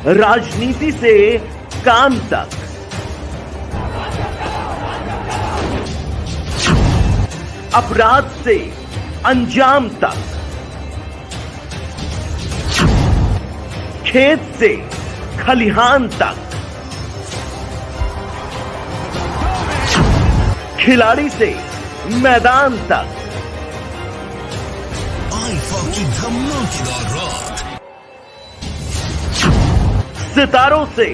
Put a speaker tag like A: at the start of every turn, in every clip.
A: राजनीति से काम तक, अपराध से अंजाम तक, खेत से खलिहान तक, खिलाड़ी से मैदान तक,
B: की धमाकेदार रात,
A: सितारों से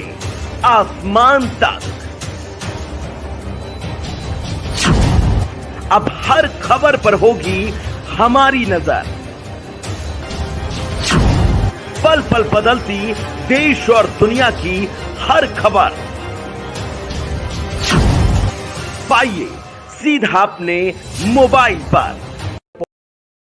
A: आसमान तक, अब हर खबर पर होगी हमारी नजर। पल पल बदलती देश और दुनिया की हर खबर पाइए सीधा अपने मोबाइल पर।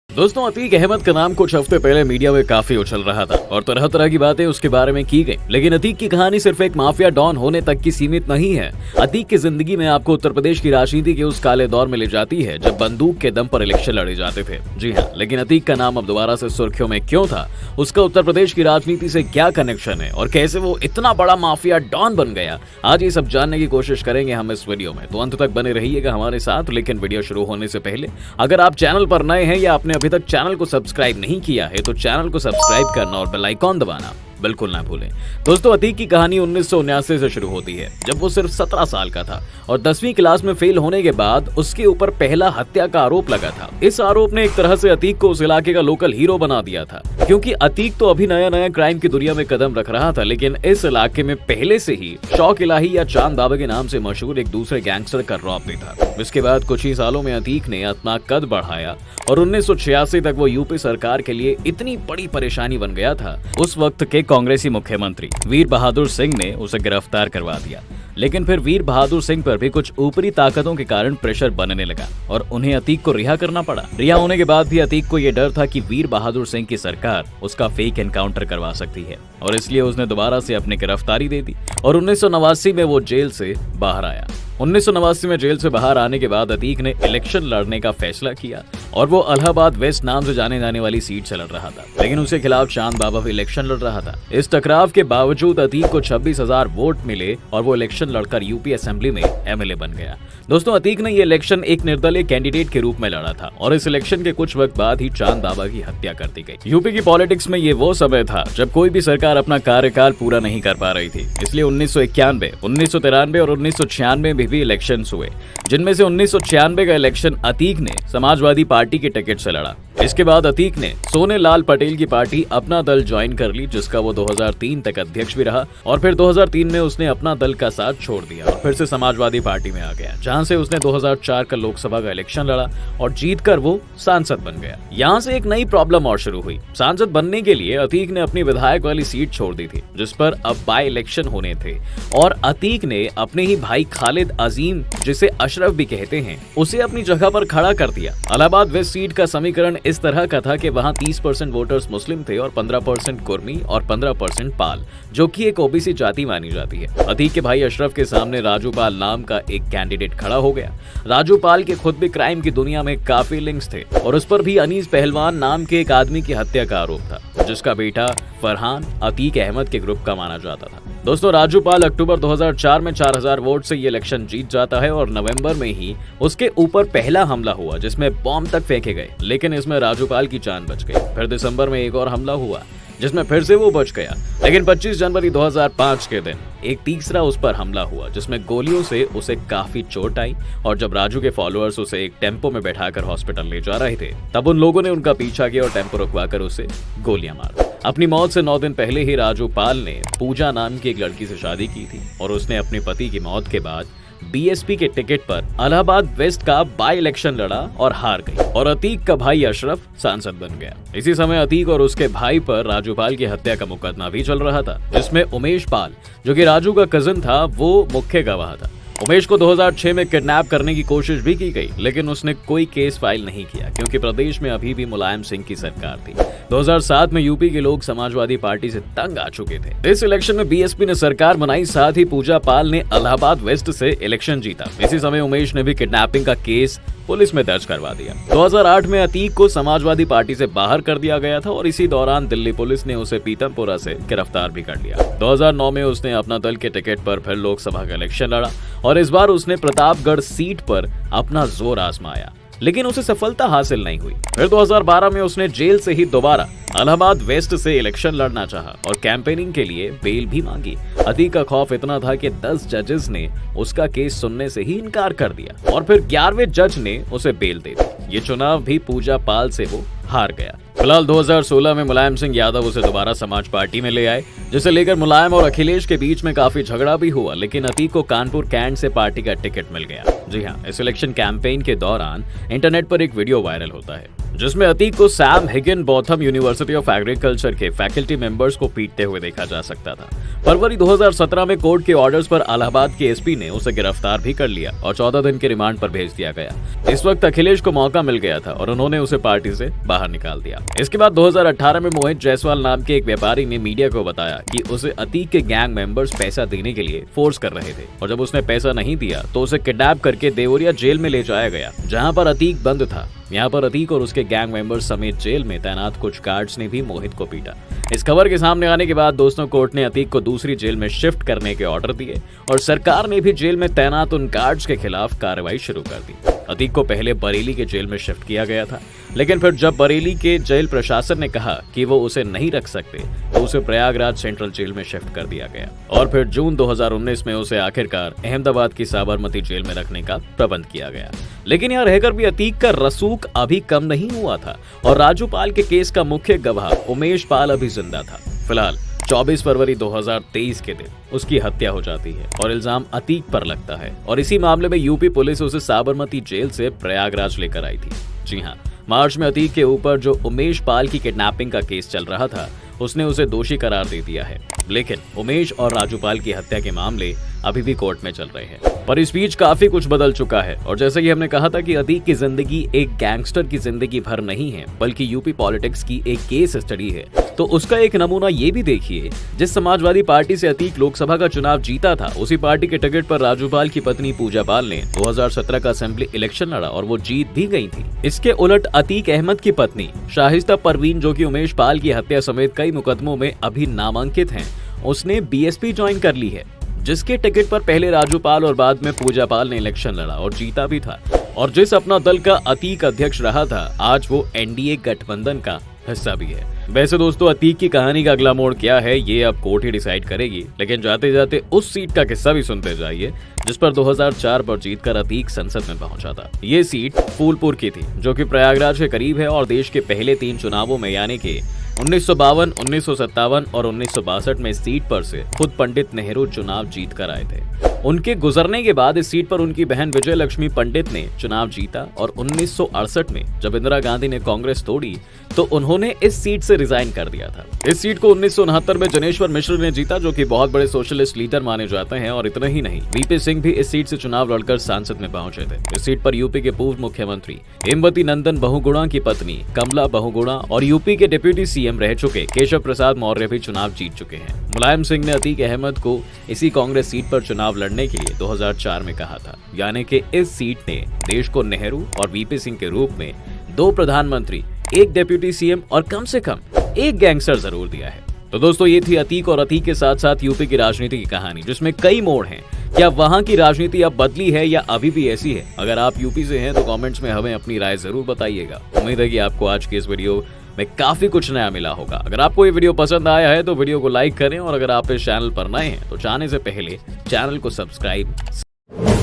C: दोस्तों, अतीक अहमद का नाम कुछ हफ्ते पहले मीडिया में काफी उछल रहा था और तरह तरह की बातें उसके बारे में की गई। लेकिन अतीक की कहानी सिर्फ एक माफिया डॉन होने तक की सीमित नहीं है। अतीक की जिंदगी में आपको उत्तर प्रदेश की राजनीति के उस काले दौर में ले जाती है जब बंदूक के दम पर इलेक्शन लड़े जाते थे। जी हाँ, लेकिन अतीक का नाम अब दोबारा से सुर्खियों में क्यों था, उसका उत्तर प्रदेश की राजनीति से क्या कनेक्शन है और कैसे वो इतना बड़ा माफिया डॉन बन गया, आज ये सब जानने की कोशिश करेंगे हम इस वीडियो में। तो अंत तक बने रहिएगा हमारे साथ। लेकिन वीडियो शुरू होने से पहले अगर आप चैनल पर नए हैं या आपने अभी तक चैनल को सब्सक्राइब नहीं किया है तो चैनल को सब्सक्राइब करना और बेल आइकॉन दबाना बिल्कुल ना भूलें। दोस्तों, अतीक की कहानी 1979 से शुरू होती है जब वो सिर्फ 17 साल का था और 10वीं क्लास में फेल होने के बाद उसके ऊपर पहला हत्या का आरोप लगा था। इस आरोप ने एक तरह से अतीक को उस इलाके का लोकल हीरो बना दिया था, क्योंकि अतीक तो अभी नया नया क्राइम की दुनिया में कदम रख रहा था। लेकिन इस इलाके में पहले से ही शौक इलाही या चांद बाबा के नाम से मशहूर एक दूसरे गैंगस्टर का रौब भी था। इसके बाद कुछ ही सालों में अतीक ने अपना कद बढ़ाया और 1986 तक वो यूपी सरकार के लिए इतनी बड़ी परेशानी बन गया था। उस वक्त के कांग्रेसी मुख्यमंत्री वीर बहादुर सिंह ने उसे गिरफ्तार करवा दिया। लेकिन फिर वीर बहादुर सिंह पर भी कुछ ऊपरी ताकतों के कारण प्रेशर बनने लगा और उन्हें अतीक को रिहा करना पड़ा। रिहा होने के बाद भी अतीक को यह डर था कि वीर बहादुर सिंह की सरकार उसका फेक एनकाउंटर करवा सकती है और इसलिए उसने दोबारा से अपनी गिरफ्तारी दे दी और 1989 में वो जेल से बाहर आया। 1989 में जेल से बाहर आने के बाद अतीक ने इलेक्शन लड़ने का फैसला किया और वो इलाहाबाद वेस्ट नाम से जाने जाने वाली सीट से लड़ रहा था। लेकिन उसके खिलाफ चांद बाबा भी इलेक्शन लड़ रहा था। इस टकराव के बावजूद अतीक को 26,000 वोट मिले और वो इलेक्शन लड़कर यूपी असेंबली में एमएलए बन गया। दोस्तों, अतीक ने ये इलेक्शन एक निर्दलीय कैंडिडेट के रूप में लड़ा था और इस इलेक्शन के कुछ वक्त बाद ही चांद बाबा की हत्या कर दी गई। यूपी की पॉलिटिक्स में ये वो समय था जब कोई भी सरकार अपना कार्यकाल पूरा नहीं कर पा रही थी। इसलिए 1991, 1993 और 1996 में भी इलेक्शन हुए, जिनमें से 1996 का इलेक्शन अतीक ने समाजवादी पार्टी के टिकट से लड़ा। इसके बाद अतीक ने सोने लाल पटेल की पार्टी अपना दल ज्वाइन कर ली, जिसका वो 2003 तक अध्यक्ष भी रहा और फिर 2003 में उसने अपना दल का साथ छोड़ दिया और फिर से समाजवादी पार्टी में आ गया, जहां से उसने 2004 का लोकसभा का इलेक्शन लड़ा और जीतकर वो सांसद बन गया। यहाँ से एक नई प्रॉब्लम और शुरू हुई। सांसद बनने के लिए अतीक ने अपनी विधायक वाली सीट छोड़ दी थी, जिस पर अब बाय इलेक्शन होने थे और अतीक ने अपने ही भाई खालिद अजीम, जिसे अशरफ भी कहते हैं, उसे अपनी जगह पर खड़ा कर दिया। इलाहाबाद वेस्ट सीट का समीकरण इस तरह का था कि वहां 30% वोटर्स मुस्लिम थे और 15% कुर्मी और 15% पाल, जो कि एक ओबीसी जाति मानी जाती है। अतीक के भाई अशरफ के सामने राजू पाल नाम का एक कैंडिडेट खड़ा हो गया। राजू पाल के खुद भी क्राइम की दुनिया में काफी लिंक्स थे और उस पर भी अनीस पहलवान नाम के एक आदमी की हत्या का आरोप था, जिसका बेटा फरहान अतीक अहमद के ग्रुप का माना जाता था। दोस्तों, राजू पाल अक्टूबर 2004 में 4000 वोट से ये इलेक्शन जीत जाता है और नवंबर में ही उसके ऊपर पहला हमला हुआ, जिसमें बॉम्ब तक फेंके गए, लेकिन इसमें राजू पाल की जान बच गई। फिर दिसंबर में एक और हमला हुआ, जिसमें फिर से वो बच गया। लेकिन 25 जनवरी 2005 के दिन एक तीसरा उस पर हमला हुआ, जिसमें गोलियों से उसे काफी चोट आई और जब राजू के फॉलोअर्स उसे एक टेम्पो में बैठाकर हॉस्पिटल ले जा रहे थे, तब उन लोगों ने उनका पीछा किया और टेम्पो रुकवाकर उसे गोलियां मार दी। अपनी मौत से 9 दिन पहले ही राजू पाल ने पूजा नाम की एक लड़की से शादी की थी और उसने अपने पति की मौत के बाद बीएसपी के टिकट पर इलाहाबाद वेस्ट का बाय इलेक्शन लड़ा और हार गई और अतीक का भाई अशरफ सांसद बन गया। इसी समय अतीक और उसके भाई पर राजू पाल की हत्या का मुकदमा भी चल रहा था, जिसमें उमेश पाल, जो कि राजू का कजिन था, वो मुख्य गवाह था। उमेश को 2006 में किडनैप करने की कोशिश भी की गई, लेकिन उसने कोई केस फाइल नहीं किया क्योंकि प्रदेश में अभी भी मुलायम सिंह की सरकार थी। 2007 में यूपी के लोग समाजवादी पार्टी से तंग आ चुके थे। इस इलेक्शन में बीएसपी ने सरकार बनाई, साथ ही पूजा पाल ने इलाहाबाद वेस्ट से इलेक्शन जीता। इसी समय उमेश ने भी किडनैपिंग का केस पुलिस में दर्ज करवा दिया। 2008 में अतीक को समाजवादी पार्टी से बाहर कर दिया गया था और इसी दौरान दिल्ली पुलिस ने उसे पीतमपुरा से गिरफ्तार भी कर लिया। 2009 में उसने अपना दल के टिकट पर फिर लोकसभा का इलेक्शन लड़ा और इस बार उसने प्रतापगढ़ सीट पर अपना जोर आजमाया, लेकिन उसे सफलता हासिल नहीं हुई। फिर 2012 में उसने जेल से ही दोबारा इलाहाबाद वेस्ट से इलेक्शन लड़ना चाहा और कैंपेनिंग के लिए बेल भी मांगी। अतीक का खौफ इतना था कि 10 जजेस ने उसका केस सुनने से ही इनकार कर दिया और फिर 11वें जज ने उसे बेल दे दी। ये चुनाव भी पूजा पाल से वो हार गया। फिलहाल 2016 में मुलायम सिंह यादव उसे दोबारा समाज पार्टी में ले आए, जिसे लेकर मुलायम और अखिलेश के बीच में काफी झगड़ा भी हुआ, लेकिन अतीक को कानपुर कैंट से पार्टी का टिकट मिल गया। जी हाँ, इस इलेक्शन कैंपेन के दौरान इंटरनेट पर एक वीडियो वायरल होता है जिसमें अतीक को सैम हिगिनबॉथम यूनिवर्सिटी ऑफ एग्रीकल्चर के फैकल्टी मेंबर्स को पीटते हुए देखा जा सकता था। फरवरी 2017 में कोर्ट के ऑर्डर्स पर इलाहाबाद के एसपी ने उसे गिरफ्तार भी कर लिया और 14 दिन के रिमांड पर भेज दिया गया। इस वक्त अखिलेश को मौका मिल गया था और उन्होंने उसे पार्टी से बाहर निकाल दिया। इसके बाद 2018 में मोहित जायसवाल नाम के एक व्यापारी ने मीडिया को बताया कि उसे अतीक के गैंग मेंबर्स पैसा देने के लिए फोर्स कर रहे थे और जब उसने पैसा नहीं दिया तो उसे किडनैप करके देवरिया जेल में ले जाया गया, जहां पर अतीक बंद था। यहाँ पर अतीक और उसके गैंग मेंबर्स समेत जेल में तैनात कुछ गार्ड्स ने भी मोहित को पीटा। इस खबर के सामने आने के बाद दोस्तों कोर्ट ने अतीक को दूसरी जेल में शिफ्ट करने के ऑर्डर दिए और सरकार ने भी जेल में तैनात उन गार्ड्स के खिलाफ कार्रवाई शुरू कर दी। अतीक को पहले बरेली के जेल में शिफ्ट किया गया था, लेकिन फिर जब बरेली के जेल प्रशासन ने कहा कि वो उसे नहीं रख सकते तो उसे प्रयागराज सेंट्रल जेल में शिफ्ट कर दिया गया और फिर जून 2019 में उसे आखिरकार अहमदाबाद की साबरमती जेल में रखने का प्रबंध किया गया। लेकिन यहाँ रहकर भी अतीक का रसूख अभी कम नहीं हुआ था और राजू पाल के केस का मुख्य गवाह उमेश पाल अभी जिंदा था। फिलहाल 24 फरवरी 2023 के दिन उसकी हत्या हो जाती है और इल्जाम अतीक पर लगता है और इसी मामले में यूपी पुलिस उसे साबरमती जेल से प्रयागराज लेकर आई थी। जी हाँ, मार्च में अतीक के ऊपर जो उमेश पाल की किडनैपिंग का केस चल रहा था उसने उसे दोषी करार दे दिया है, लेकिन उमेश और राजू पाल की हत्या के मामले अभी भी कोर्ट में चल रहे हैं। पर इस बीच काफी कुछ बदल चुका है और जैसे कि हमने कहा था कि अतीक की जिंदगी एक गैंगस्टर की जिंदगी भर नहीं है बल्कि यूपी पॉलिटिक्स की एक केस स्टडी है, तो उसका एक नमूना ये भी देखिए। जिस समाजवादी पार्टी से अतीक लोकसभा का चुनाव जीता था, उसी पार्टी के टिकट पर राजू पाल की पत्नी पूजा पाल ने 2017 का असेंबली इलेक्शन लड़ा और वो जीत भी गई थी। इसके उलट अतीक अहमद की पत्नी शाहिस्ता परवीन, जो कि उमेश पाल की हत्या समेत कई मुकदमों में अभी नामांकित हैं, उसने बीएसपी ज्वाइन कर ली है, जिसके टिकट पर पहले राजू पाल और बाद में पूजा पाल ने इलेक्शन लड़ा और जीता भी था। और जिस अपना दल का अतीक अध्यक्ष रहा था, आज वो एनडीए गठबंधन का हिस्सा भी है। वैसे दोस्तों, अतीक की कहानी का अगला मोड़ क्या है ये अब कोर्ट ही डिसाइड करेगी, लेकिन जाते जाते उस सीट का किस्सा भी सुनते जाइए जिस पर 2004 पर जीतकर अतीक संसद में पहुंचा था। ये सीट फूलपुर की थी, जो कि प्रयागराज के करीब है और देश के पहले 3 चुनावों में यानी कि 1952, 1957 और 1962 में इस सीट पर से खुद पंडित नेहरू चुनाव जीत कर आए थे। उनके गुजरने के बाद इस सीट पर उनकी बहन विजय लक्ष्मी पंडित ने चुनाव जीता और 1968 में जब इंदिरा गांधी ने कांग्रेस तोड़ी तो उन्होंने इस सीट से रिजाइन कर दिया था। इस सीट को 1969 में जनेश्वर मिश्र ने जीता, जो कि बहुत बड़े सोशलिस्ट लीडर माने जाते हैं। और इतना ही नहीं, वीपी सिंह भी इस सीट से चुनाव लड़कर सांसद में पहुंचे थे। इस सीट पर यूपी के पूर्व मुख्यमंत्री हेमवती नंदन बहुगुणा की पत्नी कमला बहुगुणा और यूपी के डिप्यूटी सीएम रह चुके केशव प्रसाद मौर्य भी चुनाव जीत चुके हैं। मुलायम सिंह ने अतीक अहमद को इसी कांग्रेस सीट पर चुनाव लड़ने के लिए 2004 में कहा था, यानी कि इस सीट ने देश को नेहरू और वीपी सिंह के रूप में 2 प्रधानमंत्री, 1 डिप्यूटी सीएम और कम से कम 1 गैंगस्टर जरूर दिया है। तो दोस्तों, ये थी अतीक और अतीक के साथ साथ यूपी की राजनीति की कहानी, जिसमें कई मोड़ हैं। क्या वहां की राजनीति अब बदली है या अभी भी ऐसी है? अगर आप यूपी से हैं तो कमेंट्स में हमें अपनी राय जरूर बताइएगा। उम्मीद है कि आपको आज की इस वीडियो में काफी कुछ नया मिला होगा। अगर आपको ये वीडियो पसंद आया है तो वीडियो को लाइक करें और अगर आप इस चैनल पर नए हैं तो जाने से पहले चैनल को सब्सक्राइब।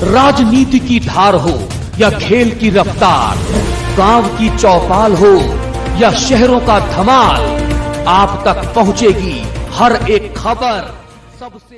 D: राजनीति की धार हो या खेल की रफ्तार, गांव की चौपाल हो या शहरों का धमाल, आप तक पहुंचेगी हर एक खबर सबसे